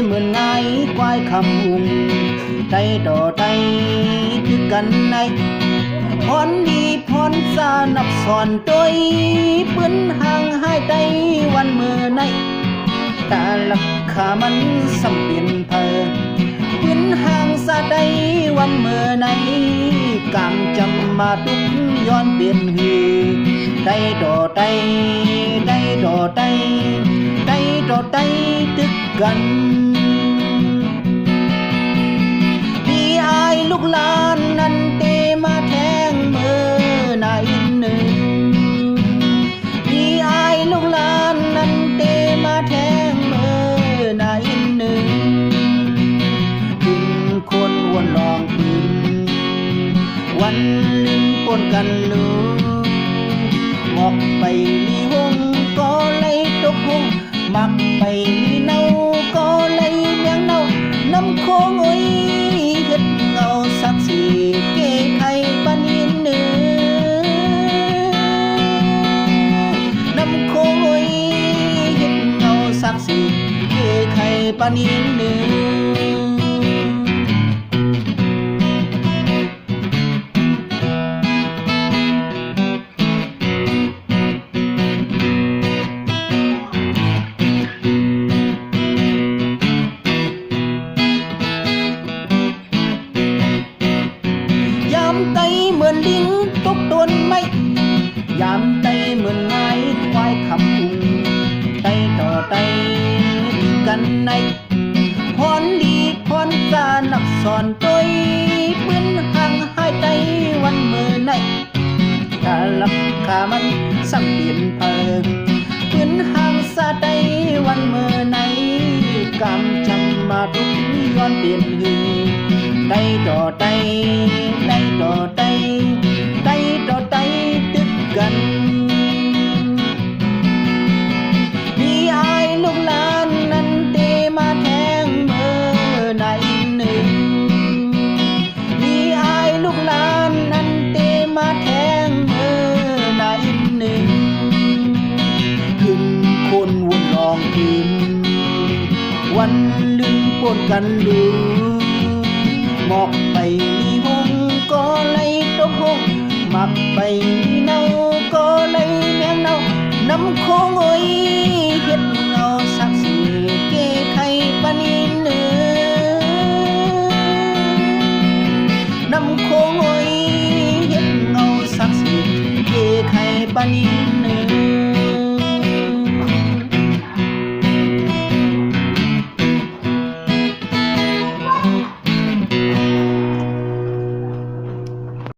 เหมือนไงควายคำหุงใจต่อใจคือกันในพรดีพรสานับสอนโดยปืนห่างหายใจวันเมื่อในตาลักขามันสัมเปลี่ยนเพอปืนห่างสาใดวันเมื่อในกามจำมาทุกย้อนเปลี่ยนหือได้ต่อใจได้ต่อใจได้ต่อใจตึกกันพี่อายลูกหลานนั้นเตมาแทงมือนายหนึ่งพี่อายลูกหลานนั้นเตมาแทงมือนายหนึ่งถึงคนวนลองปืนวันลืมปนกันลูงอกไปลีหงก็เลยตกหงมักไปลีเนาก็เลยเมียงเนาน้ำโคงโอ้ยเฮ็ดเงาสักสีเก๋ไข่ปานินเนื้อน้ำโคงโอ้ยเฮ็ดเงาสักสีเก๋ไข่ปานินเนื้ไตเหมือนลิงตกต้นไม้ยามไตเหมือนไงควายขับพุงไตต่อไตกันในพรดีพรสานักสอนโดยปืนห่างหายใจวันเมื่อในกาลับขามันสั่งเปลี่ยนเพอปืนห่างสาใดวันเมื่อในกำจำมาทุกย้อนเปลี่ยนหือได้ต่อไตได้ต่อไตได้ต่อไตตึกกันพี่อายลูกหลานนั้นเตมาแทงเมื่อนายหนึ่งพี่อายลูกหลานนั้นเตมาแทงเมื่อนายหนึ่งขึ้นคนวนลองคืนวันลืมปนกันลืมมอกไปลีหงก็เลยตกหงมักไปลีเนาก็เลยเมียงเนาน้ำโคงโอ้ยเฮ็ดเงาสักสีเก๋ไข่ปานินเนื้อน้ำโคงโอ้ยเฮ็ดเงาสักสีเก๋ไข่ปานิน